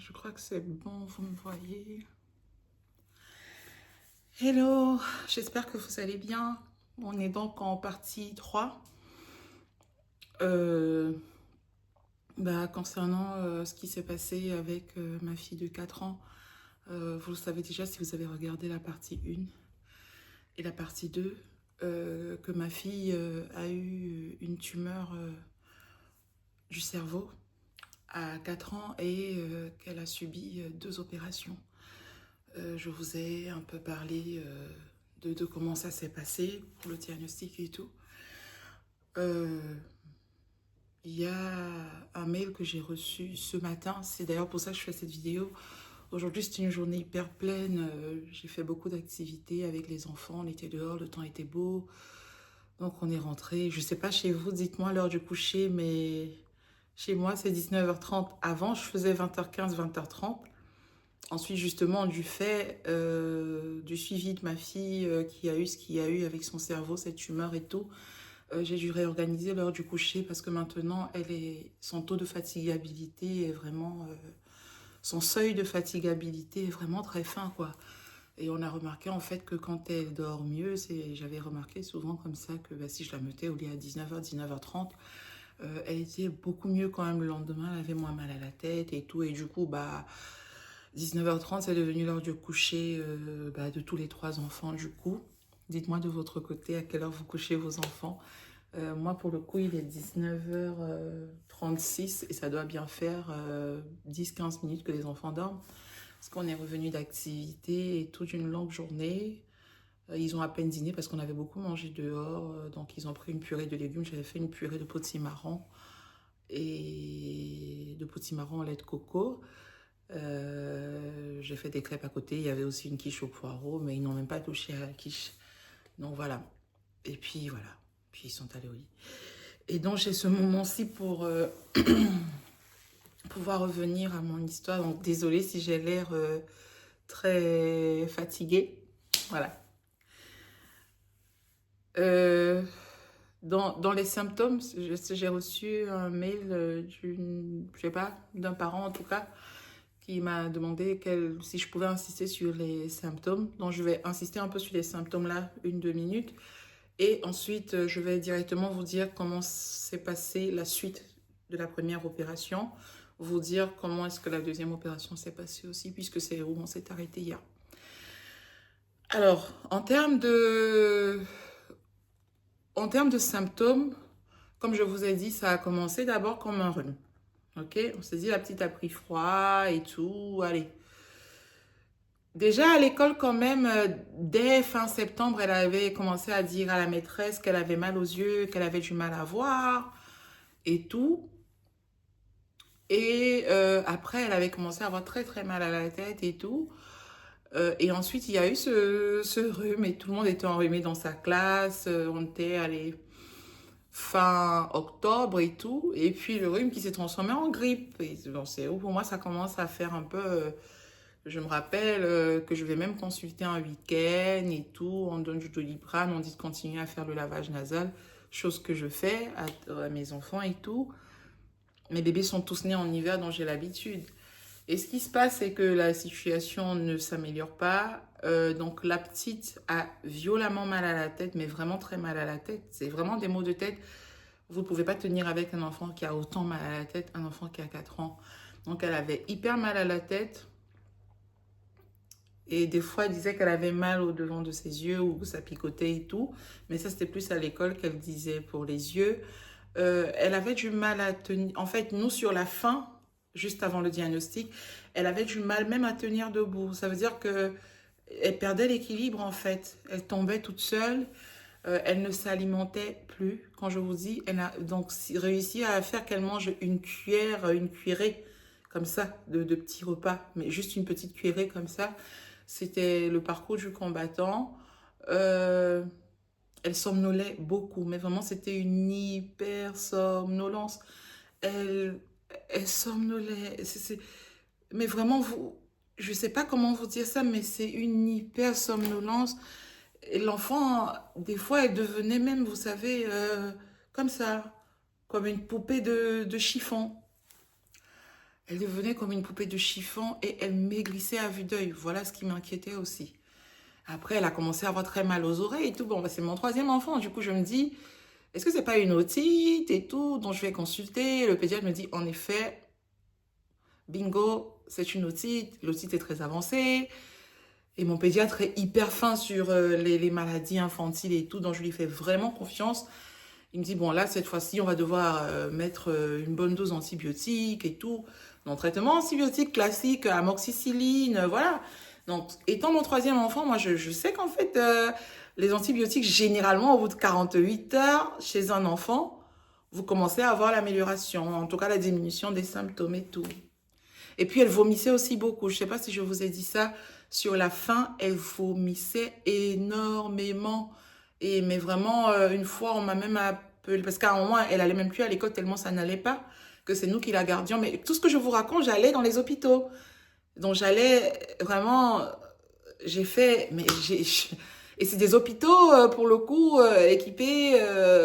Je crois que c'est bon, vous me voyez. Hello, j'espère que vous allez bien. On est donc en partie 3. Euh, concernant ce qui s'est passé avec ma fille de 4 ans. Vous le savez déjà si vous avez regardé la partie 1 et la partie 2, que ma fille a eu une tumeur du cerveau à 4 ans et qu'elle a subi 2 opérations. Je vous ai un peu parlé de comment ça s'est passé pour le diagnostic et tout. Il y a un mail que j'ai reçu ce matin. C'est d'ailleurs pour ça que je fais cette vidéo. Aujourd'hui, c'était une journée hyper pleine. J'ai fait beaucoup d'activités avec les enfants. On était dehors, le temps était beau. Donc, on est rentré. Je ne sais pas chez vous, dites-moi l'heure du coucher, mais chez moi, c'est 19h30. Avant, je faisais 20h15, 20h30. Ensuite, justement, du fait du suivi de ma fille qui a eu ce qu'il y a eu avec son cerveau, cette tumeur et tout, j'ai dû réorganiser l'heure du coucher parce que maintenant, son taux de fatigabilité est vraiment... son seuil de fatigabilité est vraiment très fin, quoi. Et on a remarqué en fait que quand elle dort mieux, j'avais remarqué souvent comme ça que si je la mettais au lit à 19h, 19h30, elle était beaucoup mieux quand même le lendemain, elle avait moins mal à la tête et tout. Et du coup, 19h30, c'est devenu l'heure du coucher de tous les 3 enfants du coup. Dites-moi de votre côté à quelle heure vous couchez vos enfants. Moi, pour le coup, il est 19h36 et ça doit bien faire 10-15 minutes que les enfants dorment. Parce qu'on est revenu d'activité et toute une longue journée. Ils ont à peine dîné parce qu'on avait beaucoup mangé dehors. Donc, ils ont pris une purée de légumes. J'avais fait une purée de potimarron et de potimarron au lait de coco. J'ai fait des crêpes à côté. Il y avait aussi une quiche au poireau, mais ils n'ont même pas touché à la quiche. Donc, voilà. Et puis, voilà. Puis, ils sont allés au lit. Et donc, j'ai ce moment-ci pour pouvoir revenir à mon histoire. Donc, désolée si j'ai l'air très fatiguée. Voilà. Dans les symptômes, j'ai reçu un mail je sais pas, d'un parent en tout cas, qui m'a demandé si je pouvais insister sur les symptômes. Donc, je vais insister un peu sur les symptômes là, 1-2 minutes. Et ensuite, je vais directement vous dire comment s'est passée la suite de la première opération. Vous dire comment est-ce que la deuxième opération s'est passée aussi, puisque c'est où on s'est arrêté hier. Alors, en termes de symptômes, comme je vous ai dit, ça a commencé d'abord comme un rhume. Ok, on s'est dit la petite a pris froid et tout, allez. Déjà à l'école quand même, dès fin septembre, elle avait commencé à dire à la maîtresse qu'elle avait mal aux yeux, qu'elle avait du mal à voir et tout. Et après, elle avait commencé à avoir très très mal à la tête et tout. Et ensuite, il y a eu ce rhume et tout le monde était enrhumé dans sa classe. On était allé fin octobre et tout. Et puis le rhume qui s'est transformé en grippe. Et bon, c'est où pour moi ça commence à faire un peu... je me rappelle que je vais même consulter un week-end et tout. On donne du Doliprane, on dit de continuer à faire le lavage nasal. Chose que je fais à mes enfants et tout. Mes bébés sont tous nés en hiver, donc j'ai l'habitude. Et ce qui se passe, c'est que la situation ne s'améliore pas. Donc la petite a violemment mal à la tête, mais vraiment très mal à la tête. C'est vraiment des maux de tête. Vous ne pouvez pas tenir avec un enfant qui a autant mal à la tête, un enfant qui a 4 ans. Donc elle avait hyper mal à la tête. Et des fois, elle disait qu'elle avait mal au devant de ses yeux ou que ça picotait et tout. Mais ça, c'était plus à l'école qu'elle disait pour les yeux. Elle avait du mal à tenir. En fait, nous, sur la fin, juste avant le diagnostic, elle avait du mal même à tenir debout. Ça veut dire que elle perdait l'équilibre, en fait. Elle tombait toute seule. Elle ne s'alimentait plus. Quand je vous dis, elle a donc réussi à faire qu'elle mange une cuillère, une cuillerée, comme ça, de petits repas. Mais juste une petite cuillerée comme ça. C'était le parcours du combattant. Euh, Elle somnolait beaucoup, mais vraiment, c'était une hyper somnolence. Elle, elle somnolait. Mais vraiment, je ne sais pas comment vous dire ça, mais c'est une hyper somnolence. Et l'enfant, des fois, elle devenait même, vous savez, comme ça, comme une poupée de chiffon. Elle devenait comme une poupée de chiffon et elle maigrissait à vue d'œil. Voilà ce qui m'inquiétait aussi. Après, elle a commencé à avoir très mal aux oreilles et tout. Bon, bah, c'est mon troisième enfant. Du coup, je me dis, est-ce que c'est pas une otite et tout? Donc, je vais consulter. Le pédiatre me dit, en effet, bingo, c'est une otite. L'otite est très avancée. Et mon pédiatre est hyper fin sur les maladies infantiles et tout. Donc, je lui fais vraiment confiance. Il me dit, bon, là, cette fois-ci, on va devoir mettre une bonne dose d'antibiotiques et tout. Donc, traitement antibiotique classique, amoxicilline, voilà. Donc, étant mon troisième enfant, moi, je sais qu'en fait, les antibiotiques, généralement, au bout de 48 heures, chez un enfant, vous commencez à avoir l'amélioration, en tout cas la diminution des symptômes et tout. Et puis, elle vomissait aussi beaucoup. Je ne sais pas si je vous ai dit ça. Sur la fin, elle vomissait énormément. Mais vraiment, une fois, on m'a même appelé, parce qu'à un moment, elle allait même plus à l'école tellement ça n'allait pas, que c'est nous qui la gardions. Mais tout ce que je vous raconte, j'allais dans les hôpitaux. Donc, j'allais vraiment, j'ai fait, et c'est des hôpitaux, pour le coup, équipés,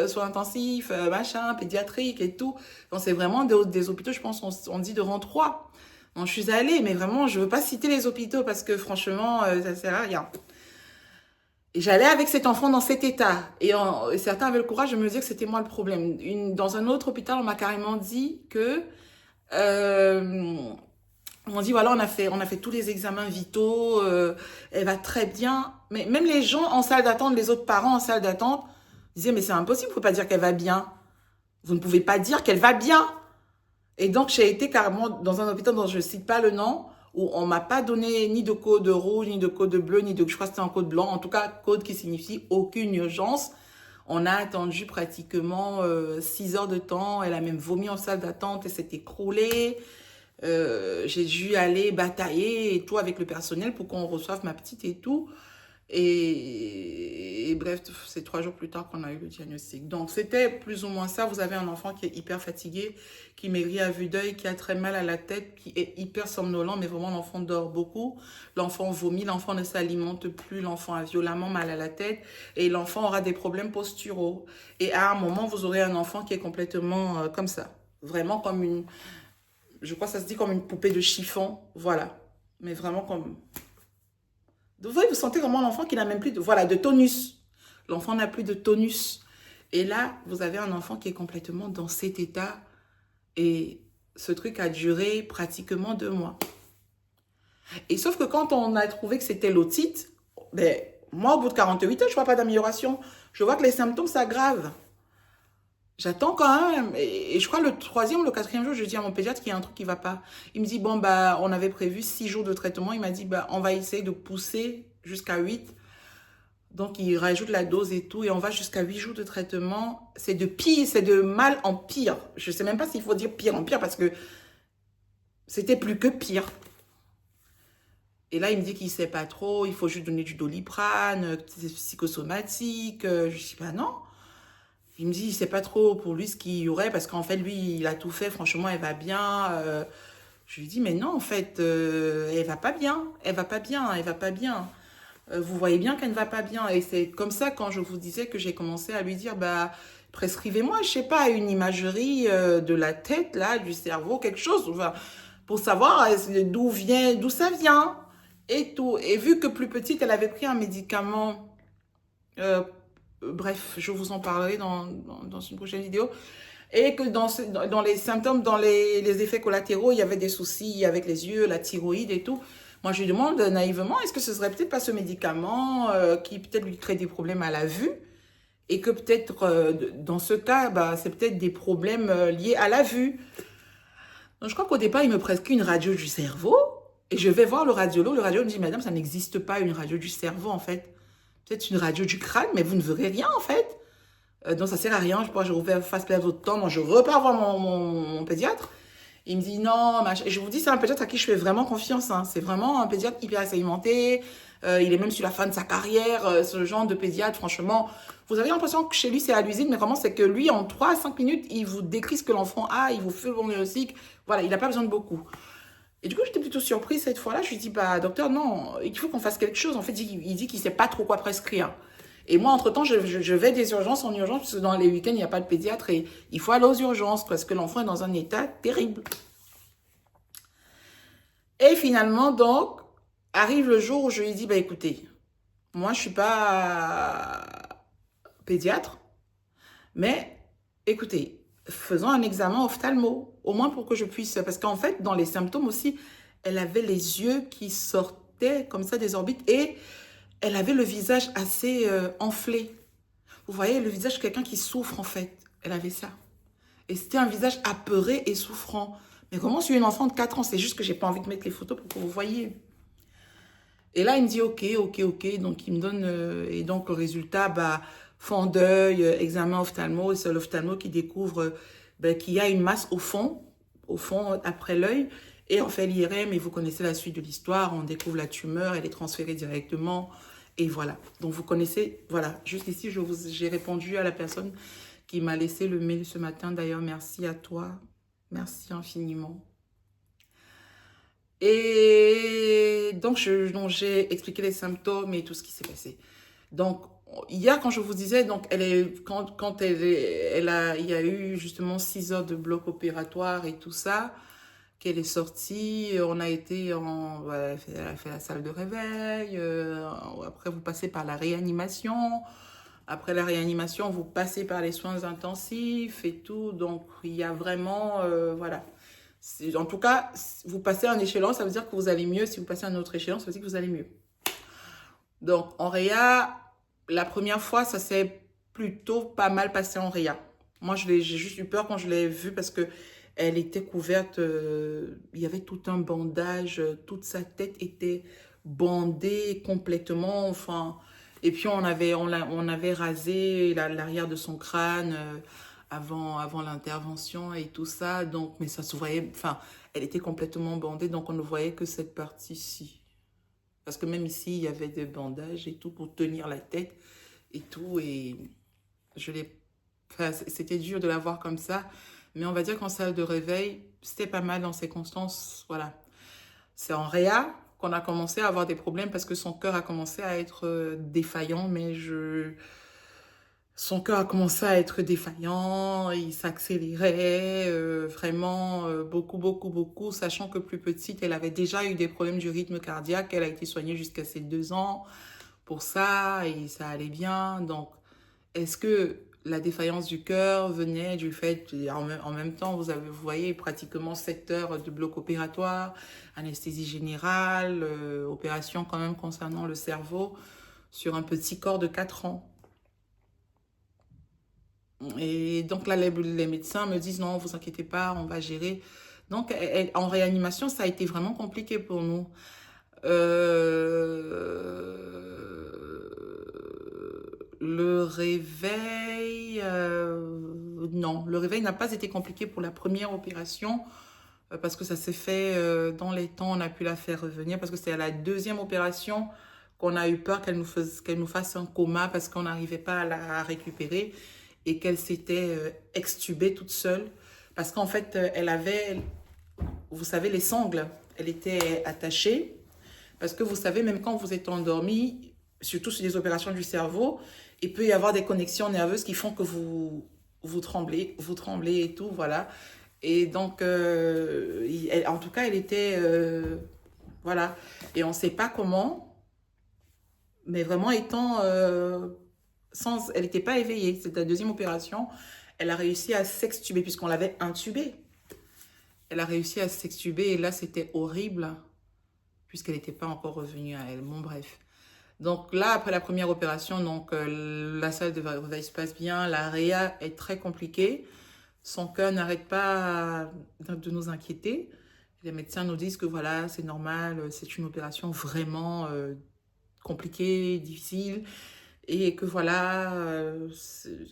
soins intensifs, machin, pédiatriques et tout. Donc, c'est vraiment des hôpitaux, je pense, on dit de rang 3. Donc, je suis allée, mais vraiment, je veux pas citer les hôpitaux parce que franchement, ça sert à rien. Et j'allais avec cet enfant dans cet état. Et certains avaient le courage de me dire que c'était moi le problème. Dans un autre hôpital, on m'a carrément dit que... on m'a dit, voilà, on a fait tous les examens vitaux, elle va très bien. Mais même les gens en salle d'attente, les autres parents en salle d'attente, disaient, mais c'est impossible, vous ne pouvez pas dire qu'elle va bien. Vous ne pouvez pas dire qu'elle va bien. Et donc, j'ai été carrément dans un hôpital dont je ne cite pas le nom, où on ne m'a pas donné ni de code rouge, ni de code bleu, ni de, je crois que c'était un code blanc, en tout cas, code qui signifie aucune urgence. On a attendu pratiquement 6 heures de temps. Elle a même vomi en salle d'attente et s'est écroulée. J'ai dû aller batailler et tout avec le personnel pour qu'on reçoive ma petite et tout. Et bref, c'est 3 jours plus tard qu'on a eu le diagnostic. Donc, c'était plus ou moins ça. Vous avez un enfant qui est hyper fatigué, qui maigrit à vue d'œil, qui a très mal à la tête, qui est hyper somnolent, mais vraiment, l'enfant dort beaucoup. L'enfant vomit, l'enfant ne s'alimente plus, l'enfant a violemment mal à la tête et l'enfant aura des problèmes posturaux. Et à un moment, vous aurez un enfant qui est complètement comme ça. Vraiment comme une... Je crois que ça se dit comme une poupée de chiffon. Voilà. Mais vraiment comme... Vous voyez, vous sentez vraiment l'enfant qui n'a même plus de, voilà, de tonus. L'enfant n'a plus de tonus. Et là, vous avez un enfant qui est complètement dans cet état. Et ce truc a duré pratiquement 2 mois. Et sauf que quand on a trouvé que c'était l'otite, ben, moi, au bout de 48 heures, je ne vois pas d'amélioration. Je vois que les symptômes s'aggravent. J'attends quand même. Et je crois le 3e ou le 4e jour, je dis à mon pédiatre qu'il y a un truc qui ne va pas. Il me dit, bon, bah, on avait prévu 6 jours de traitement. Il m'a dit, bah, on va essayer de pousser jusqu'à 8. Donc, il rajoute la dose et tout. Et on va jusqu'à 8 jours de traitement. C'est de pire, c'est de mal en pire. Je ne sais même pas s'il faut dire pire en pire parce que c'était plus que pire. Et là, il me dit qu'il ne sait pas trop. Il faut juste donner du Doliprane, c'est psychosomatique. Je dis, bah non. Il me dit, il ne sait pas trop pour lui ce qu'il y aurait, parce qu'en fait, lui, il a tout fait, franchement, elle va bien. Je lui dis, mais non, en fait, elle va pas bien, elle va pas bien, elle va pas bien. Vous voyez bien qu'elle ne va pas bien. Et c'est comme ça, quand je vous disais que j'ai commencé à lui dire, bah, prescrivez-moi, je sais pas, une imagerie de la tête, là, du cerveau, quelque chose, enfin, pour savoir d'où ça vient, et tout. Et vu que plus petite, elle avait pris un médicament... bref, je vous en parlerai dans une prochaine vidéo. Et que dans les symptômes, dans les effets collatéraux, il y avait des soucis avec les yeux, la thyroïde et tout. Moi, je lui demande naïvement, est-ce que ce serait peut-être pas ce médicament qui peut-être lui crée des problèmes à la vue et que peut-être, dans ce cas, bah, c'est peut-être des problèmes liés à la vue. Donc, je crois qu'au départ, il me prescrit une radio du cerveau et je vais voir le radiologue. Le radiologue me dit, madame, ça n'existe pas une radio du cerveau, en fait. Peut-être une radio du crâne, mais vous ne verrez rien, en fait. Donc, ça ne sert à rien. Je fasse perdre votre temps. Moi, je repars voir mon pédiatre. Il me dit non, machin. Et je vous dis, c'est un pédiatre à qui je fais vraiment confiance. Hein. C'est vraiment un pédiatre hyper expérimenté. Il est même sur la fin de sa carrière. Ce genre de pédiatre, franchement, vous avez l'impression que chez lui, c'est à l'usine. Mais vraiment, c'est que lui, en 3 à 5 minutes, il vous décrit ce que l'enfant a. Il vous fait le bon diagnostic. Voilà, il n'a pas besoin de beaucoup. Et du coup, j'étais plutôt surprise cette fois-là. Je lui dis, bah, docteur, non, il faut qu'on fasse quelque chose. En fait, il dit qu'il ne sait pas trop quoi prescrire. Et moi, entre-temps, je vais des urgences en urgence, parce que dans les week-ends, il n'y a pas de pédiatre et il faut aller aux urgences parce que l'enfant est dans un état terrible. Et finalement, donc, arrive le jour où je lui dis, bah écoutez, moi je suis pas pédiatre, mais écoutez, faisons un examen ophtalmo, au moins pour que je puisse, parce qu'en fait, dans les symptômes aussi, elle avait les yeux qui sortaient comme ça des orbites et elle avait le visage assez enflé. Vous voyez, le visage de quelqu'un qui souffre en fait. Elle avait ça. Et c'était un visage apeuré et souffrant. Mais comment sur une enfant de 4 ans? C'est juste que j'ai pas envie de mettre les photos pour que vous voyez. Et là, il me dit ok, ok, ok. Donc, il me donne. Et donc, le résultat, bah, fond d'œil, examen ophtalmo. Et c'est l'ophtalmo qui découvre ben, qu'il y a une masse au fond, après l'œil. Et on fait l'IRM et vous connaissez la suite de l'histoire. On découvre la tumeur, elle est transférée directement. Et voilà. Donc, vous connaissez. Voilà. Juste ici, j'ai répondu à la personne qui m'a laissé le mail ce matin. D'ailleurs, merci à toi. Merci infiniment. Et donc, j'ai expliqué les symptômes et tout ce qui s'est passé. Donc, hier, quand je vous disais, donc, quand il y a eu justement 6 heures de bloc opératoire et tout ça, qu'elle est sortie, on a été voilà, elle a fait la salle de réveil, après vous passez par la réanimation, après la réanimation, vous passez par les soins intensifs et tout, donc il y a vraiment, voilà. En tout cas, vous passez un échelon, ça veut dire que vous allez mieux. Si vous passez un autre échelon, ça veut dire que vous allez mieux. Donc, en réa, la première fois, ça s'est plutôt pas mal passé en réa. Moi, j'ai juste eu peur quand je l'ai vue parce que elle était couverte, il y avait tout un bandage, toute sa tête était bandée complètement, enfin, et puis on avait rasé l'arrière de son crâne avant l'intervention et tout ça, donc, mais ça se voyait, enfin, elle était complètement bandée, donc on ne voyait que cette partie-ci. Parce que même ici, il y avait des bandages et tout pour tenir la tête et tout. Et je l'ai. Enfin, c'était dur de la voir comme ça. Mais on va dire qu'en salle de réveil, c'était pas mal dans ces constances. Voilà. C'est en réa qu'on a commencé à avoir des problèmes parce que son cœur a commencé à être défaillant. Son cœur a commencé à être défaillant, il s'accélérait vraiment beaucoup, beaucoup, beaucoup, sachant que plus petite, elle avait déjà eu des problèmes du rythme cardiaque, elle a été soignée jusqu'à ses 2 ans pour ça, et ça allait bien. Donc, est-ce que la défaillance du cœur venait du fait, en même temps, vous voyez, pratiquement 7 heures de bloc opératoire, anesthésie générale, opération quand même concernant le cerveau, sur un petit corps de 4 ans. Et donc là, les médecins me disent non, vous inquiétez pas, on va gérer. Donc en réanimation, ça a été vraiment compliqué pour nous. Le réveil, non, le réveil n'a pas été compliqué pour la première opération parce que ça s'est fait dans les temps, on a pu la faire revenir parce que c'était à la deuxième opération qu'on a eu peur qu'elle nous fasse un coma parce qu'on n'arrivait pas à la récupérer et qu'elle s'était extubée toute seule. Parce qu'en fait, elle avait, vous savez, les sangles, elle était attachée. Parce que vous savez, même quand vous êtes endormi, surtout sur les opérations du cerveau, il peut y avoir des connexions nerveuses qui font que vous tremblez et tout, voilà. Et donc, en tout cas, elle était, voilà. Et on ne sait pas comment, mais vraiment étant elle n'était pas éveillée. C'était la deuxième opération. Elle a réussi à s'extuber puisqu'on l'avait intubée. Elle a réussi à s'extuber et là, c'était horrible puisqu'elle n'était pas encore revenue à elle. Bon, bref. Donc là, après la première opération, donc la salle de réveil se passe bien. La réa est très compliquée. Son cœur n'arrête pas de nous inquiéter. Les médecins nous disent que voilà, c'est normal, c'est une opération vraiment compliquée, difficile. Et que voilà,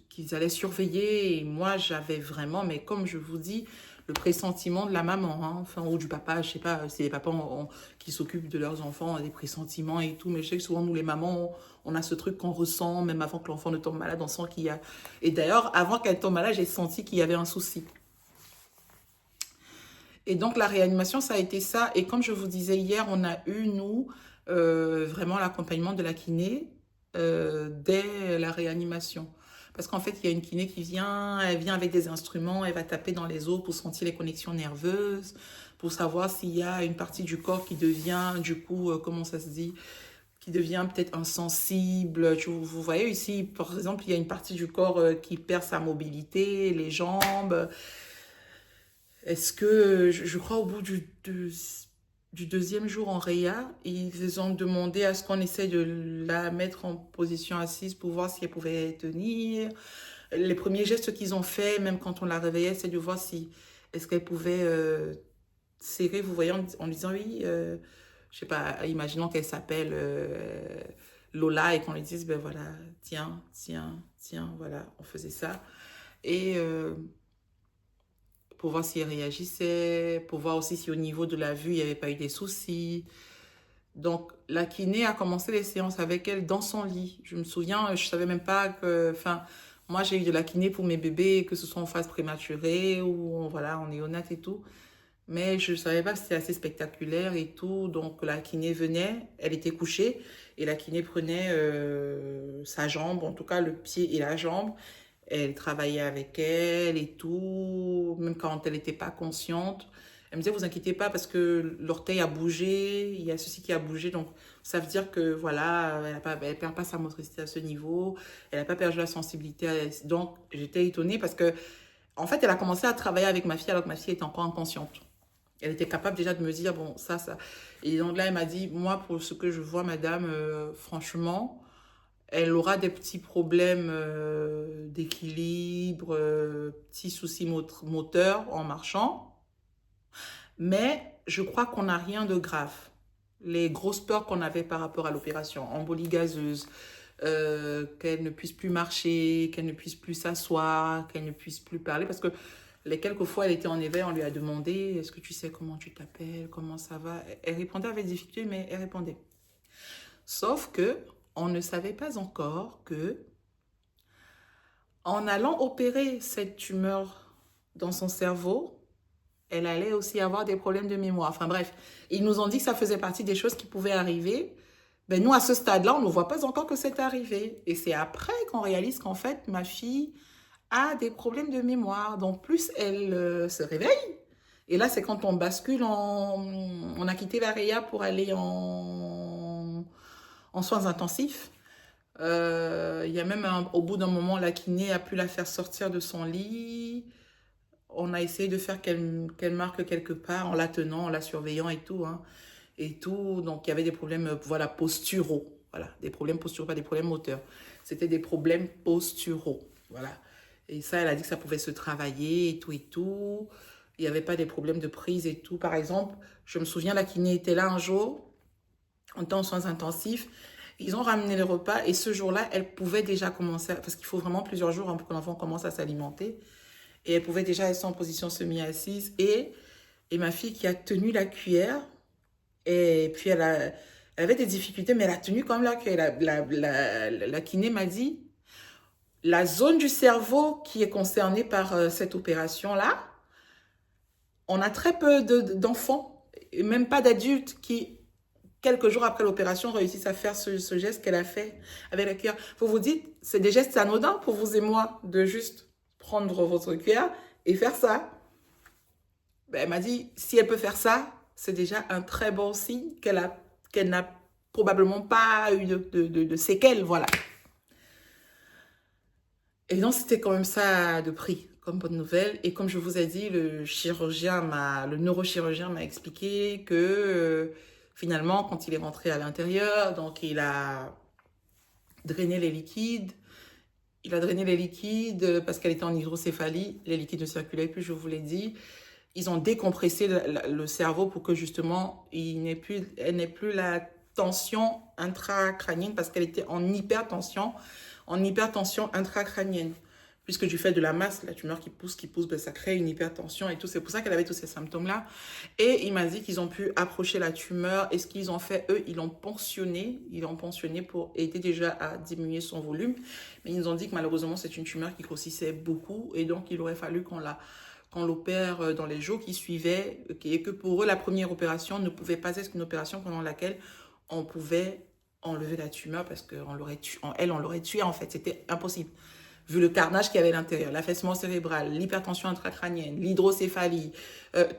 qu'ils allaient surveiller. Et moi, j'avais vraiment, mais comme je vous dis, le pressentiment de la maman, hein, enfin, ou du papa, je sais pas, c'est les papas qui s'occupent de leurs enfants, des pressentiments et tout. Mais je sais que souvent, nous, les mamans, on a ce truc qu'on ressent, même avant que l'enfant ne tombe malade, on sent qu'il y a... Et d'ailleurs, avant qu'elle tombe malade, j'ai senti qu'il y avait un souci. Et donc, la réanimation, ça a été ça. Et comme je vous disais hier, on a eu, nous, vraiment l'accompagnement de la kiné dès la réanimation. Parce qu'en fait, il y a une kiné qui vient, elle vient avec des instruments, elle va taper dans les os pour sentir les connexions nerveuses, pour savoir s'il y a une partie du corps qui devient, du coup, comment ça se dit, qui devient peut-être insensible. Vous voyez ici, par exemple, il y a une partie du corps qui perd sa mobilité, les jambes. Est-ce que, je crois, au bout du deuxième jour en réa, ils ont demandé à ce qu'on essaye de la mettre en position assise pour voir si elle pouvait tenir. Les premiers gestes qu'ils ont fait, même quand on la réveillait, c'est de voir si est-ce qu'elle pouvait serrer, vous voyez, en disant oui, je sais pas, imaginons qu'elle s'appelle Lola et qu'on lui dise, ben voilà, tiens, tiens, tiens, voilà, on faisait ça. Et pour voir si elle réagissait, pour voir aussi si au niveau de la vue, il n'y avait pas eu des soucis. Donc, la kiné a commencé les séances avec elle dans son lit. Je me souviens, je savais même pas que... Enfin, moi, j'ai eu de la kiné pour mes bébés, que ce soit en phase prématurée ou voilà, en néonate et tout. Mais je ne savais pas que c'était assez spectaculaire et tout. Donc, la kiné venait, elle était couchée et la kiné prenait sa jambe, en tout cas le pied et la jambe. Elle travaillait avec elle et tout, même quand elle n'était pas consciente. Elle me disait, vous inquiétez pas parce que l'orteil a bougé, il y a ceci qui a bougé. Donc, ça veut dire que, voilà, elle ne perd pas sa motricité à ce niveau. Elle n'a pas perdu la sensibilité. Donc, j'étais étonnée parce que, en fait, elle a commencé à travailler avec ma fille alors que ma fille était encore inconsciente. Elle était capable déjà de me dire, bon, ça. Et donc là, elle m'a dit, moi, pour ce que je vois, madame, franchement, elle aura des petits problèmes d'équilibre, petits soucis moteurs en marchant. Mais je crois qu'on n'a rien de grave. Les grosses peurs qu'on avait par rapport à l'opération, embolie gazeuse, qu'elle ne puisse plus marcher, qu'elle ne puisse plus s'asseoir, qu'elle ne puisse plus parler. Parce que les quelques fois, elle était en éveil, on lui a demandé, est-ce que tu sais comment tu t'appelles, comment ça va? Elle répondait avec difficulté, mais elle répondait. Sauf que on ne savait pas encore que en allant opérer cette tumeur dans son cerveau, elle allait aussi avoir des problèmes de mémoire. Enfin bref, ils nous ont dit que ça faisait partie des choses qui pouvaient arriver. Mais nous, à ce stade-là, on ne voit pas encore que c'est arrivé. Et c'est après qu'on réalise qu'en fait, ma fille a des problèmes de mémoire. Donc, plus elle se réveille. Et là, c'est quand on bascule On a quitté la réa pour aller en soins intensifs. Il y a même au bout d'un moment, la kiné a pu la faire sortir de son lit. On a essayé de faire qu'elle marque quelque part en la tenant, en la surveillant et tout. Hein, et tout. Donc, il y avait des problèmes voilà, posturaux. Voilà, des problèmes posturaux, pas des problèmes moteurs. C'était des problèmes posturaux. Voilà. Et ça, elle a dit que ça pouvait se travailler et tout et tout. Il n'y avait pas des problèmes de prise et tout. Par exemple, je me souviens, la kiné était là un jour. On était en soins intensifs. Ils ont ramené le repas et ce jour-là, elle pouvait déjà commencer, parce qu'il faut vraiment plusieurs jours pour que l'enfant commence à s'alimenter. Et elle pouvait déjà être en position semi-assise. Et ma fille qui a tenu la cuillère, et puis elle avait des difficultés, mais elle a tenu comme la cuillère. La kiné m'a dit, la zone du cerveau qui est concernée par cette opération-là, on a très peu d'enfants, et même pas d'adultes qui quelques jours après l'opération, réussissent à faire ce geste qu'elle a fait avec la cuillère. Vous vous dites, c'est des gestes anodins pour vous et moi, de juste prendre votre cuillère et faire ça. Ben, elle m'a dit, si elle peut faire ça, c'est déjà un très bon signe qu'elle n'a probablement pas eu de séquelles, voilà. Et donc, c'était quand même ça de prix, comme bonne nouvelle. Et comme je vous ai dit, le neurochirurgien m'a expliqué que finalement, quand il est rentré à l'intérieur, donc il a drainé les liquides. Il a drainé les liquides parce qu'elle était en hydrocéphalie. Les liquides ne circulaient plus, je vous l'ai dit. Ils ont décompressé le cerveau pour que justement, elle n'ait plus la tension intracrânienne parce qu'elle était en hypertension intracrânienne. Puisque du fait de la masse, la tumeur qui pousse, ben, ça crée une hypertension et tout. C'est pour ça qu'elle avait tous ces symptômes-là. Et il m'a dit qu'ils ont pu approcher la tumeur. Et ce qu'ils ont fait, eux, ils l'ont pensionné. Ils l'ont pensionné pour aider déjà à diminuer son volume. Mais ils nous ont dit que malheureusement, c'est une tumeur qui grossissait beaucoup. Et donc, il aurait fallu qu'on l'opère dans les jours qui suivaient. Et que pour eux, la première opération ne pouvait pas être une opération pendant laquelle on pouvait enlever la tumeur parce qu'elle, on l'aurait tuée en fait. C'était impossible. vu le carnage qu'il y avait à l'intérieur, l'affaissement cérébral, l'hypertension intracrânienne, l'hydrocéphalie,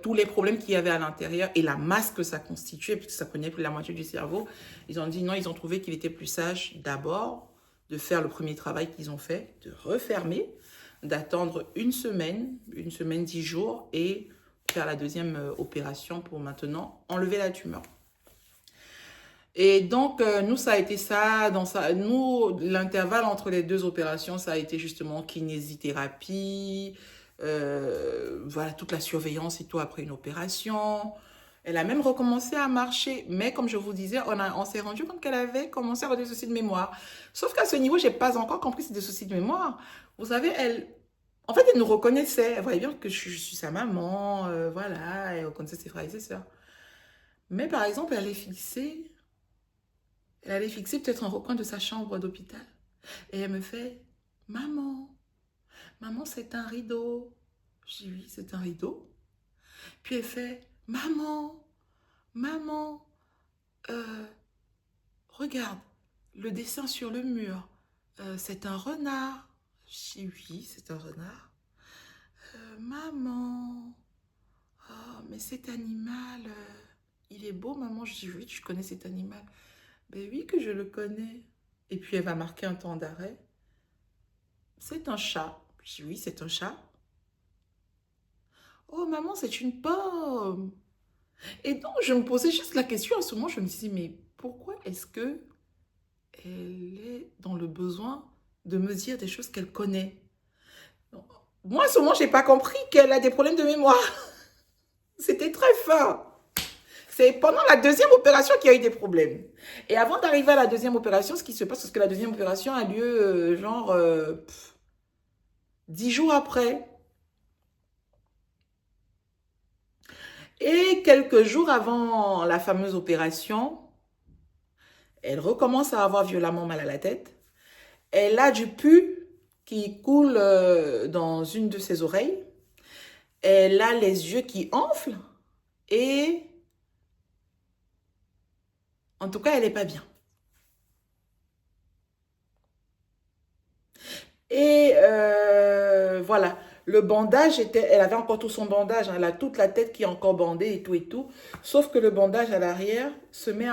tous les problèmes qu'il y avait à l'intérieur et la masse que ça constituait, puisque ça prenait plus de la moitié du cerveau. Ils ont dit non, ils ont trouvé qu'il était plus sage d'abord de faire le premier travail qu'ils ont fait, de refermer, d'attendre une semaine, 10 jours et faire la deuxième opération pour maintenant enlever la tumeur. Et donc, nous, ça a été ça. Nous, l'intervalle entre les deux opérations, ça a été justement kinésithérapie, voilà, toute la surveillance et tout après une opération. Elle a même recommencé à marcher. Mais comme je vous disais, on s'est rendu compte qu'elle avait commencé à avoir des soucis de mémoire. Sauf qu'à ce niveau, je n'ai pas encore compris que c'est des soucis de mémoire. Vous savez, en fait, elle nous reconnaissait. Elle voyait bien que je suis sa maman. Voilà, elle reconnaissait ses frères et ses sœurs. Mais par exemple, elle allait fixer peut-être un recoin de sa chambre d'hôpital. Et elle me fait, maman, maman, c'est un rideau. Je dis, oui, c'est un rideau. Puis elle fait, maman, maman, regarde, le dessin sur le mur, c'est un renard. Je dis, oui, c'est un renard. Maman, oh, mais cet animal, il est beau, maman. Je dis, oui, tu connais cet animal. Ben oui que je le connais. Et puis elle va marquer un temps d'arrêt. C'est un chat. Je dis oui, c'est un chat. Oh maman, c'est une pomme. Et donc je me posais juste la question à ce moment, je me disais, mais pourquoi est-ce que elle est dans le besoin de me dire des choses qu'elle connaît? Moi, à ce moment, je n'ai pas compris qu'elle a des problèmes de mémoire. C'était très fin. C'est pendant la deuxième opération qu'il y a eu des problèmes. Et avant d'arriver à la deuxième opération, ce qui se passe, c'est que la deuxième opération a lieu 10 jours après. Et quelques jours avant la fameuse opération, elle recommence à avoir violemment mal à la tête. Elle a du pus qui coule dans une de ses oreilles. Elle a les yeux qui enflent. Et en tout cas, elle n'est pas bien. Et voilà, le bandage elle avait encore tout son bandage, hein, elle a toute la tête qui est encore bandée et tout. Sauf que le bandage à l'arrière se met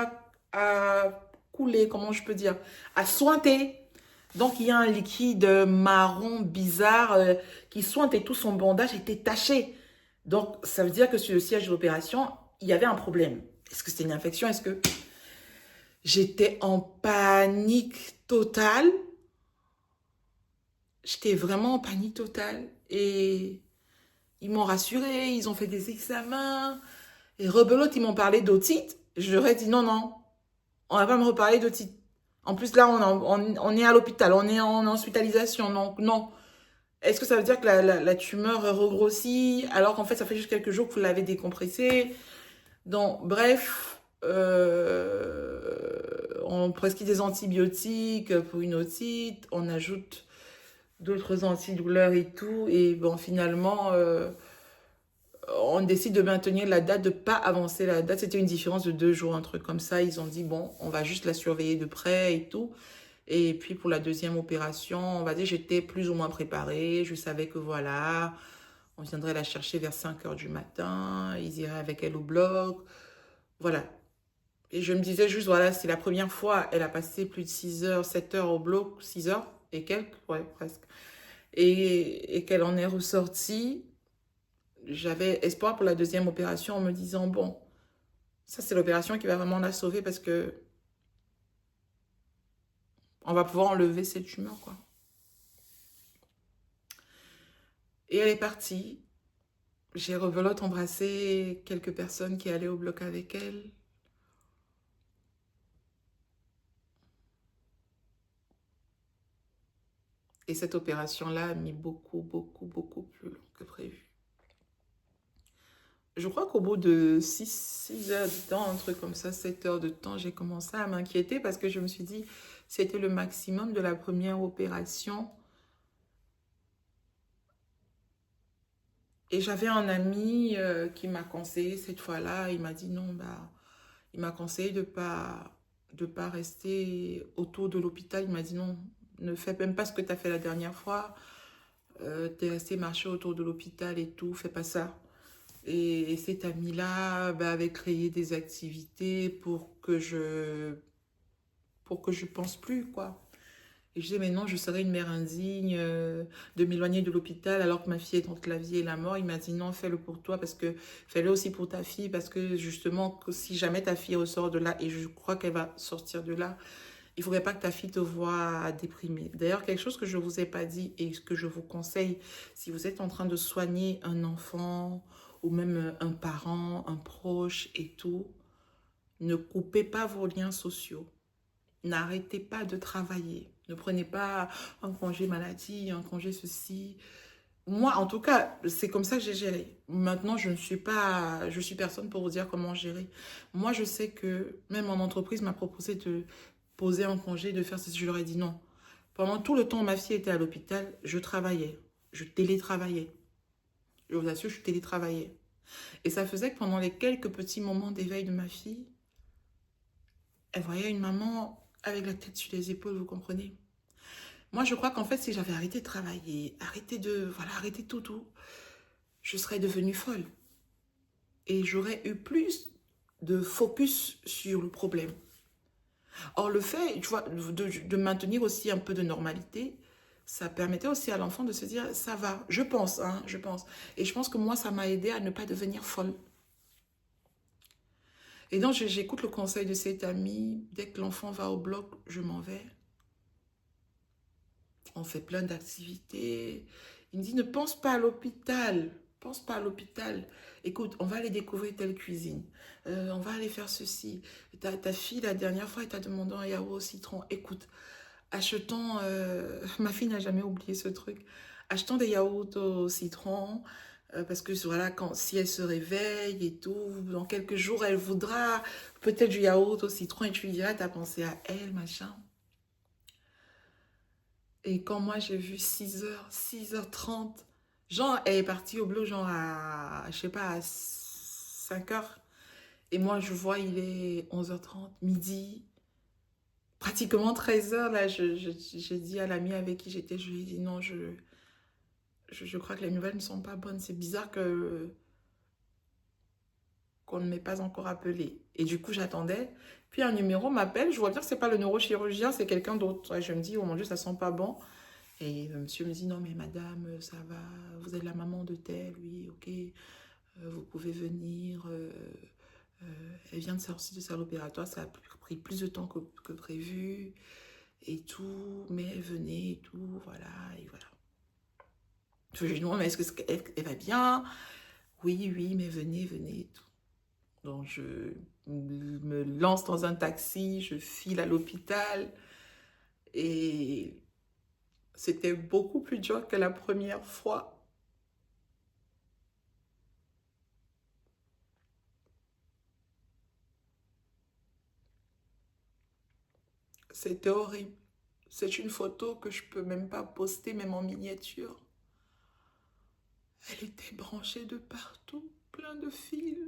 à couler, comment je peux dire, à sointer. Donc il y a un liquide marron bizarre qui sointe et tout son bandage était taché. Donc ça veut dire que sur le siège de l'opération, il y avait un problème. Est-ce que c'était une infection? Est-ce que j'étais en panique totale? J'étais vraiment en panique totale. Et ils m'ont rassurée, ils ont fait des examens. Et rebelote, ils m'ont parlé d'otite. Je leur ai dit non, non, on va pas me reparler d'otite. En plus, là, on est à l'hôpital, on est en hospitalisation. Donc, non. Est-ce que ça veut dire que la tumeur regrossit alors qu'en fait, ça fait juste quelques jours que vous l'avez décompressée? Donc, bref, on prescrit des antibiotiques pour une otite, on ajoute d'autres antidouleurs et tout. Et bon, finalement, on décide de maintenir la date, de ne pas avancer la date. C'était une différence de 2 jours, un truc comme ça. Ils ont dit, bon, on va juste la surveiller de près et tout. Et puis pour la deuxième opération, on va dire, j'étais plus ou moins préparée. Je savais que voilà, on viendrait la chercher vers 5 heures du matin. Ils iraient avec elle au bloc. Voilà. Et je me disais juste, voilà, c'est la première fois, elle a passé plus de 6 heures, 7 heures au bloc, 6 heures et quelques, ouais, presque. Et qu'elle en est ressortie. J'avais espoir pour la deuxième opération en me disant, bon, ça c'est l'opération qui va vraiment la sauver parce que on va pouvoir enlever cette tumeur, quoi. Et elle est partie. J'ai rebelote embrassé quelques personnes qui allaient au bloc avec elle. Et cette opération-là a mis beaucoup, beaucoup, beaucoup plus long que prévu. Je crois qu'au bout de 6 heures de temps, un truc comme ça, 7 heures de temps, j'ai commencé à m'inquiéter parce que je me suis dit, c'était le maximum de la première opération. Et j'avais un ami qui m'a conseillé cette fois-là, il m'a dit non, bah, il m'a conseillé de pas rester autour de l'hôpital. Il m'a dit non, Ne fais même pas ce que tu as fait la dernière fois. Tu es resté marcher autour de l'hôpital et tout. Fais pas ça. Et cet ami-là bah, avait créé des activités pour que je pense plus, quoi. Et je disais, mais non, je serais une mère indigne de m'éloigner de l'hôpital alors que ma fille est entre la vie et la mort. Il m'a dit, non, fais-le pour toi, parce que fais-le aussi pour ta fille, parce que justement, que si jamais ta fille ressort de là, et je crois qu'elle va sortir de là, il ne faudrait pas que ta fille te voie déprimée. D'ailleurs, quelque chose que je ne vous ai pas dit et que je vous conseille, si vous êtes en train de soigner un enfant ou même un parent, un proche et tout, ne coupez pas vos liens sociaux. N'arrêtez pas de travailler. Ne prenez pas un congé maladie, un congé ceci. Moi, en tout cas, c'est comme ça que j'ai géré. Maintenant, je suis personne pour vous dire comment gérer. Moi, je sais que même mon entreprise m'a proposé de poser un congé, de faire ceci. Je leur ai dit non. Pendant tout le temps où ma fille était à l'hôpital, je travaillais. Je télétravaillais. Je vous assure, je télétravaillais. Et ça faisait que pendant les quelques petits moments d'éveil de ma fille, elle voyait une maman avec la tête sur les épaules, vous comprenez? Moi, je crois qu'en fait, si j'avais arrêté de travailler, arrêté tout, je serais devenue folle. Et j'aurais eu plus de focus sur le problème. Or, le fait, tu vois, de maintenir aussi un peu de normalité, ça permettait aussi à l'enfant de se dire, ça va, je pense, hein, je pense. Et je pense que moi, ça m'a aidé à ne pas devenir folle. Et donc, j'écoute le conseil de cet ami. Dès que l'enfant va au bloc, je m'en vais. On fait plein d'activités. Il me dit, ne pense pas à l'hôpital. Pense pas à l'hôpital. Écoute, on va aller découvrir telle cuisine. On va aller faire ceci. Ta fille, la dernière fois, elle t'a demandé un yaourt au citron. Écoute, achetons... ma fille n'a jamais oublié ce truc. Achetons des yaourts au citron. Parce que voilà, si elle se réveille et tout, dans quelques jours, elle voudra peut-être du yaourt au citron et tu lui diras, t'as pensé à elle, machin. Et quand moi j'ai vu 6h30, genre elle est partie au boulot genre à, je sais pas, à 5h. Et moi je vois il est 11h30, midi, pratiquement 13h. Là, j'ai dit à l'ami avec qui j'étais, je lui ai dit non, je crois que les nouvelles ne sont pas bonnes. C'est bizarre qu'on ne m'ait pas encore appelé. Et du coup j'attendais. Puis un numéro m'appelle, je vois bien que c'est pas le neurochirurgien, c'est quelqu'un d'autre. Et je me dis, oh mon Dieu, ça sent pas bon. Et le monsieur me dit, non mais madame, ça va, vous êtes la maman de telle, oui, ok, vous pouvez venir, elle vient de sortir de salle opératoire, ça a pris plus de temps que prévu, et tout, mais venez, et tout, voilà, et voilà. Je lui dis, non mais est-ce qu'elle va bien? Oui, oui, mais venez, venez, et tout. Donc je me lance dans un taxi, je file à l'hôpital, et c'était beaucoup plus dur que la première fois. C'était horrible. C'est une photo que je peux même pas poster, même en miniature. Elle était branchée de partout, plein de fils.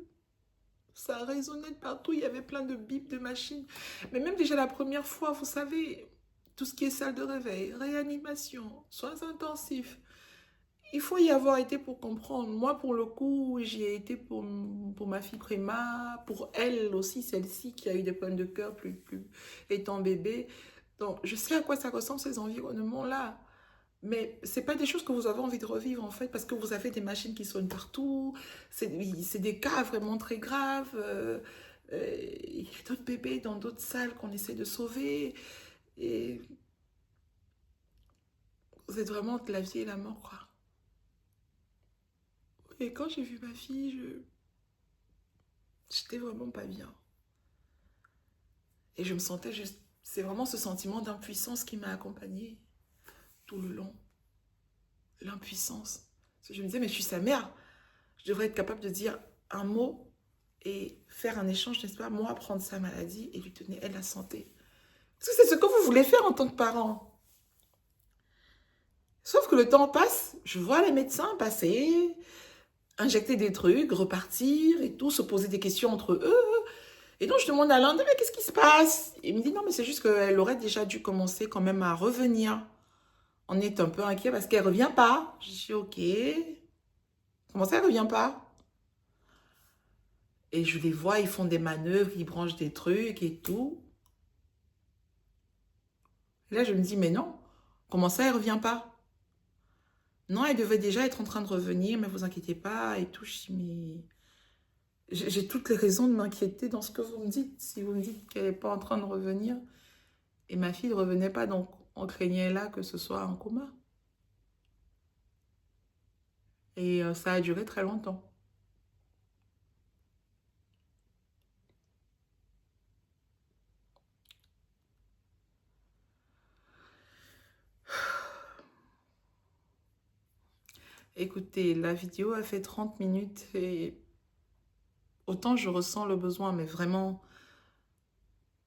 Ça résonnait de partout, il y avait plein de bips de machines. Mais même déjà la première fois, vous savez, tout ce qui est salle de réveil, réanimation, soins intensifs, il faut y avoir été pour comprendre. Moi, pour le coup, j'y ai été pour ma fille Préma, pour elle aussi, celle-ci qui a eu des problèmes de cœur plus étant bébé. Donc, je sais à quoi ça ressemble ces environnements-là. Mais ce n'est pas des choses que vous avez envie de revivre, en fait, parce que vous avez des machines qui sonnent partout. C'est des cas vraiment très graves. Il y a d'autres bébés dans d'autres salles qu'on essaie de sauver. Et vous êtes vraiment entre la vie et la mort, quoi. Et quand j'ai vu ma fille, j'étais vraiment pas bien. Et je me sentais juste... C'est vraiment ce sentiment d'impuissance qui m'a accompagnée tout le long. L'impuissance. Je me disais, mais je suis sa mère. Je devrais être capable de dire un mot et faire un échange, n'est-ce pas? Moi, prendre sa maladie et lui donner, elle, la santé. Parce que c'est ce que vous voulez faire en tant que parent. Sauf que le temps passe, je vois les médecins passer, injecter des trucs, repartir et tout, se poser des questions entre eux. Et donc, je demande à l'un, mais qu'est-ce qui se passe? Il me dit, non, mais c'est juste qu'elle aurait déjà dû commencer quand même à revenir. On est un peu inquiet parce qu'elle revient pas. Je dis, ok. Comment ça, elle revient pas? Et je les vois, ils font des manœuvres, ils branchent des trucs et tout. Là, je me dis, mais non, comment ça, elle revient pas? Non, elle devait déjà être en train de revenir, mais vous inquiétez pas et tout. Je dis, mais j'ai toutes les raisons de m'inquiéter dans ce que vous me dites. Si vous me dites qu'elle n'est pas en train de revenir, et ma fille ne revenait pas, donc on craignait là que ce soit un coma. Et ça a duré très longtemps. Écoutez, la vidéo a fait 30 minutes et autant je ressens le besoin, mais vraiment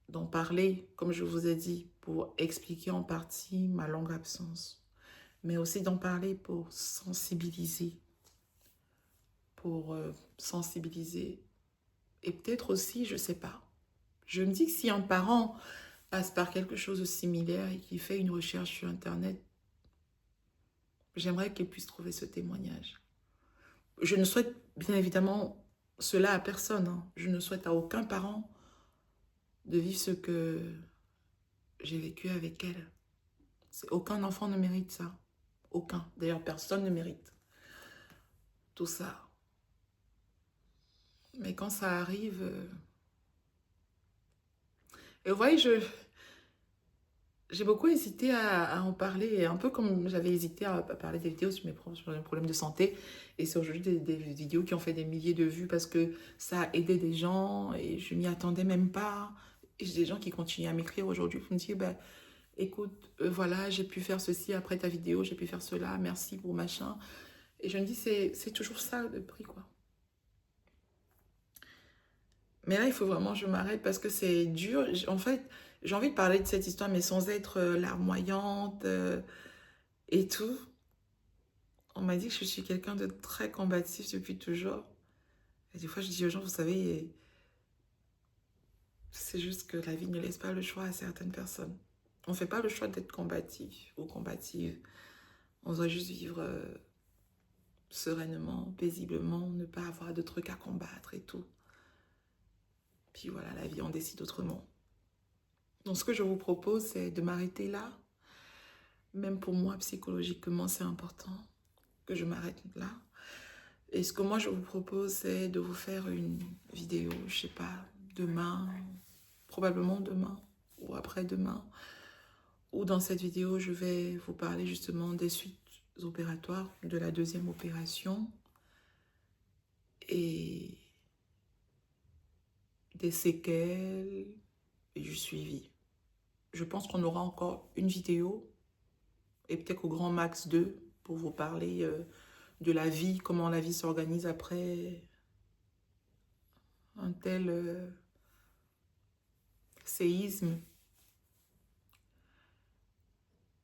d'en parler, comme je vous ai dit, pour expliquer en partie ma longue absence, mais aussi d'en parler pour sensibiliser. Et peut-être aussi, je ne sais pas, je me dis que si un parent passe par quelque chose de similaire et qu'il fait une recherche sur Internet, j'aimerais qu'il puisse trouver ce témoignage. Je ne souhaite bien évidemment cela à personne, hein. Je ne souhaite à aucun parent de vivre ce que j'ai vécu avec elle. Aucun enfant ne mérite ça. Aucun. D'ailleurs, personne ne mérite tout ça. Mais quand ça arrive... Et vous voyez, j'ai beaucoup hésité à en parler, un peu comme j'avais hésité à parler des vidéos sur mes problèmes de santé. Et c'est aujourd'hui des vidéos qui ont fait des milliers de vues parce que ça a aidé des gens et je m'y attendais même pas. Et j'ai des gens qui continuent à m'écrire aujourd'hui pour me dire, ben, écoute, voilà, j'ai pu faire ceci après ta vidéo, j'ai pu faire cela, merci pour machin. Et je me dis, c'est toujours ça le prix, quoi. Mais là, il faut vraiment que je m'arrête parce que c'est dur. En fait, j'ai envie de parler de cette histoire, mais sans être larmoyante et tout. On m'a dit que je suis quelqu'un de très combatif depuis toujours. Et des fois, je dis aux gens, vous savez, c'est juste que la vie ne laisse pas le choix à certaines personnes. On ne fait pas le choix d'être combatif ou combative. On doit juste vivre sereinement, paisiblement, ne pas avoir de trucs à combattre et tout. Puis voilà, la vie en décide autrement. Donc ce que je vous propose, c'est de m'arrêter là. Même pour moi, psychologiquement, c'est important que je m'arrête là. Et ce que moi, je vous propose, c'est de vous faire une vidéo, je sais pas, demain, probablement demain ou après-demain. Ou dans cette vidéo, je vais vous parler justement des suites opératoires de la deuxième opération et des séquelles et du suivi. Je pense qu'on aura encore une vidéo et peut-être au grand max 2 pour vous parler de la vie, comment la vie s'organise après un tel séisme.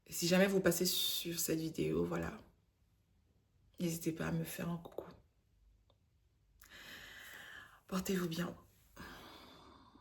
Et si jamais vous passez sur cette vidéo, voilà, n'hésitez pas à me faire un coucou. Portez-vous bien.